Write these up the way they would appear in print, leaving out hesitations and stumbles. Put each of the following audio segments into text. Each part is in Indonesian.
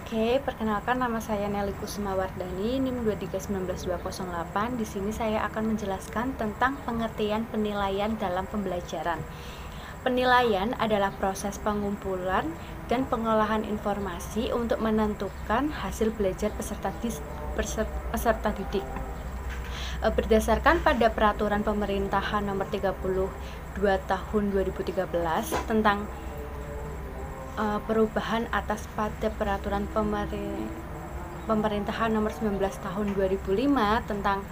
Oke, perkenalkan nama saya Nelly Kusumawardani, NIM 2319208. Di sini saya akan menjelaskan tentang pengertian penilaian dalam pembelajaran. Penilaian adalah proses pengumpulan dan pengolahan informasi untuk menentukan hasil belajar peserta didik. Berdasarkan pada peraturan pemerintahan nomor 32 tahun 2013 tentang perubahan atas pada peraturan pemerintahan nomor 19 tahun 2005 tentang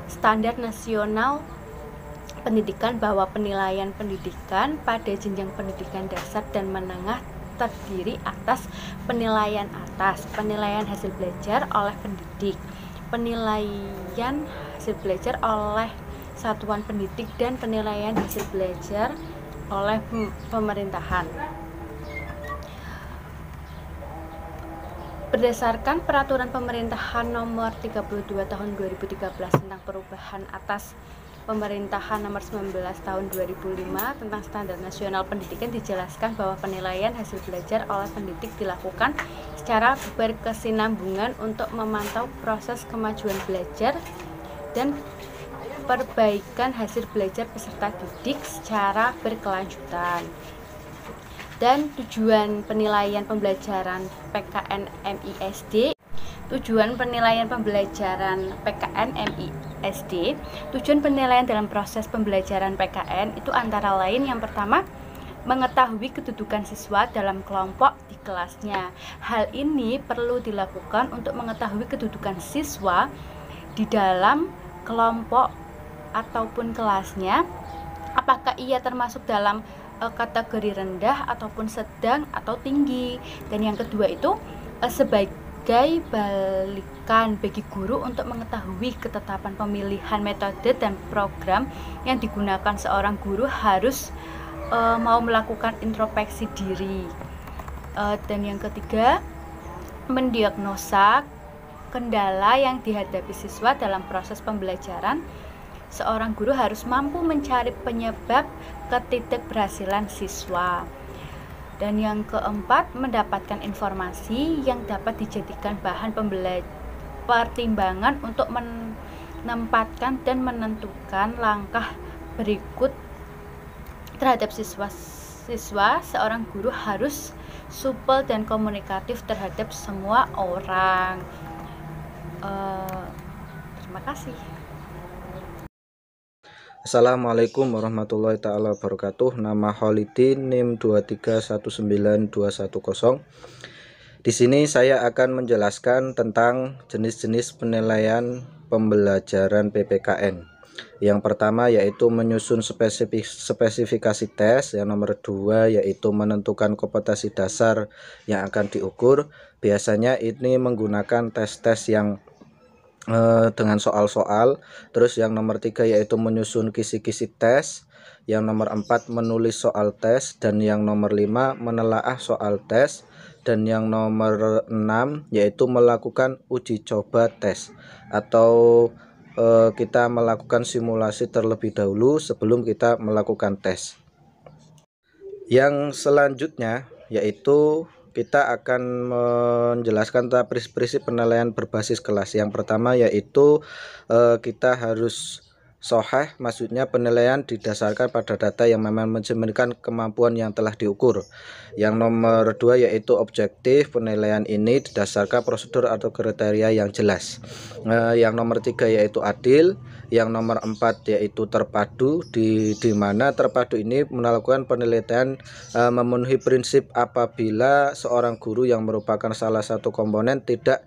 standar nasional pendidikan, bahwa penilaian pendidikan pada jenjang pendidikan dasar dan menengah terdiri atas penilaian hasil belajar oleh pendidik, penilaian hasil belajar oleh satuan pendidik, dan penilaian hasil belajar oleh pemerintahan. Berdasarkan peraturan pemerintahan nomor 32 tahun 2013 tentang perubahan atas pemerintahan nomor 19 tahun 2005 tentang standar nasional pendidikan, dijelaskan bahwa penilaian hasil belajar oleh pendidik dilakukan secara berkesinambungan untuk memantau proses kemajuan belajar dan perbaikan hasil belajar peserta didik secara berkelanjutan. Dan tujuan penilaian pembelajaran PKN MISD. Tujuan penilaian dalam proses pembelajaran PKN itu antara lain: yang pertama, mengetahui kedudukan siswa dalam kelompok di kelasnya. Hal ini perlu dilakukan untuk mengetahui kedudukan siswa di dalam kelompok ataupun kelasnya, apakah ia termasuk dalam kategori rendah ataupun sedang atau tinggi. Dan yang kedua itu sebagai balikan bagi guru untuk mengetahui ketetapan pemilihan metode dan program yang digunakan. Seorang guru harus mau melakukan introspeksi diri. Dan yang ketiga, mendiagnosa kendala yang dihadapi siswa dalam proses pembelajaran. Seorang guru harus mampu mencari penyebab ketidakberhasilan siswa. Dan yang keempat, mendapatkan informasi yang dapat dijadikan bahan pertimbangan untuk menempatkan dan menentukan langkah berikut terhadap siswa. Seorang guru harus supel dan komunikatif terhadap semua orang. Terima kasih. Assalamualaikum warahmatullahi ta'ala wabarakatuh. Nama Khalidin, NIM 2319210. Di sini saya akan menjelaskan tentang jenis-jenis penilaian pembelajaran PPKN. Yang pertama yaitu menyusun spesifikasi tes. Yang nomor 2 yaitu menentukan kompetensi dasar yang akan diukur. Biasanya ini menggunakan tes-tes yang dengan soal-soal. Terus yang nomor 3 yaitu menyusun kisi-kisi tes. Yang nomor 4 menulis soal tes. Dan yang nomor 5 menelaah soal tes. Dan yang nomor 6 yaitu melakukan uji coba tes, atau kita melakukan simulasi terlebih dahulu sebelum kita melakukan tes. Yang selanjutnya yaitu kita akan menjelaskan tentang prinsip penilaian berbasis kelas. Yang pertama yaitu kita harus soheh, maksudnya penilaian didasarkan pada data yang memang mencerminkan kemampuan yang telah diukur. Yang nomor 2 yaitu objektif, penilaian ini didasarkan prosedur atau kriteria yang jelas. Yang nomor 3 yaitu adil. Yang nomor 4 yaitu terpadu, di mana terpadu ini melakukan penelitian memenuhi prinsip apabila seorang guru yang merupakan salah satu komponen tidak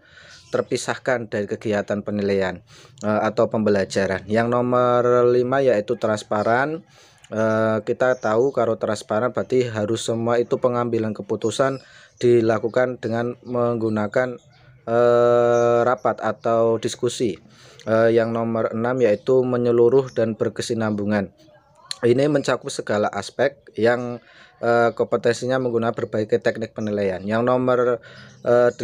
terpisahkan dari kegiatan penilaian atau pembelajaran. Yang nomor 5 yaitu transparan. Kita tahu kalau transparan berarti harus semua itu pengambilan keputusan dilakukan dengan menggunakan rapat atau diskusi. Yang nomor 6 yaitu menyeluruh dan berkesinambungan. Ini mencakup segala aspek yang kompetensinya menggunakan berbagai teknik penilaian. Yang nomor 8,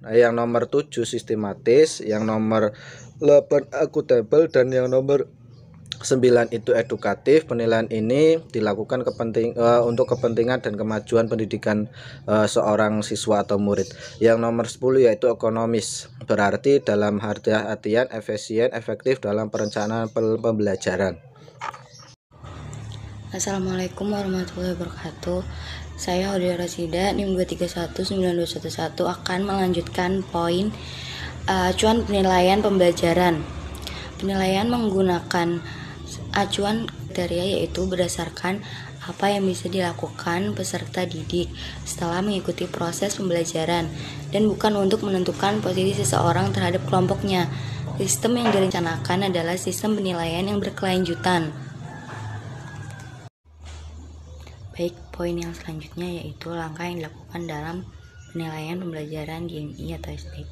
yang nomor 7 sistematis, yang nomor 8 akuntabel, dan yang nomor 9 itu edukatif. Penilaian ini dilakukan untuk kepentingan dan kemajuan pendidikan seorang siswa atau murid. Yang nomor 10 yaitu ekonomis, berarti dalam artian efisien, efektif dalam perencanaan pembelajaran. Assalamualaikum warahmatullahi wabarakatuh. Saya Audia Rasida NIM 2319211 akan melanjutkan poin acuan penilaian pembelajaran. Penilaian menggunakan acuan kriteria yaitu berdasarkan apa yang bisa dilakukan peserta didik setelah mengikuti proses pembelajaran dan bukan untuk menentukan posisi seseorang terhadap kelompoknya. Sistem yang direncanakan adalah sistem penilaian yang berkelanjutan. Baik, poin yang selanjutnya yaitu langkah yang dilakukan dalam penilaian pembelajaran di MI atau SD.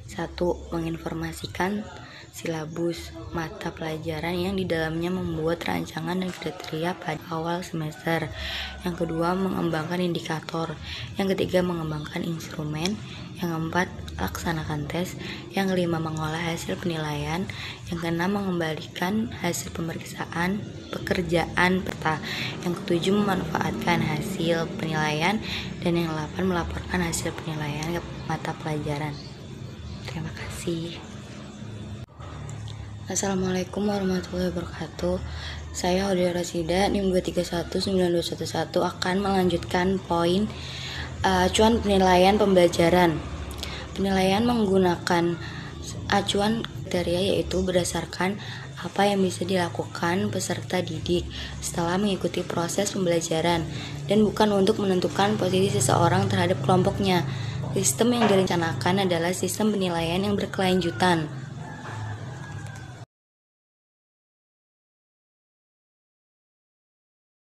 1. Menginformasikan silabus mata pelajaran yang di dalamnya membuat rancangan dan kriteria pada awal semester. Yang kedua, mengembangkan indikator. Yang ketiga, mengembangkan instrumen. Yang keempat, laksanakan tes. Yang kelima, mengolah hasil penilaian. Yang keenam, mengembalikan hasil pemeriksaan pekerjaan peta. Yang ketujuh, memanfaatkan hasil penilaian. Dan yang delapan, melaporkan hasil penilaian ke mata pelajaran. Terima kasih. Assalamualaikum warahmatullahi wabarakatuh. Saya Audia Rasida NIM 2319211 akan melanjutkan poin acuan penilaian pembelajaran. Penilaian menggunakan acuan kriteria yaitu berdasarkan apa yang bisa dilakukan peserta didik setelah mengikuti proses pembelajaran dan bukan untuk menentukan posisi seseorang terhadap kelompoknya. Sistem yang direncanakan adalah sistem penilaian yang berkelanjutan.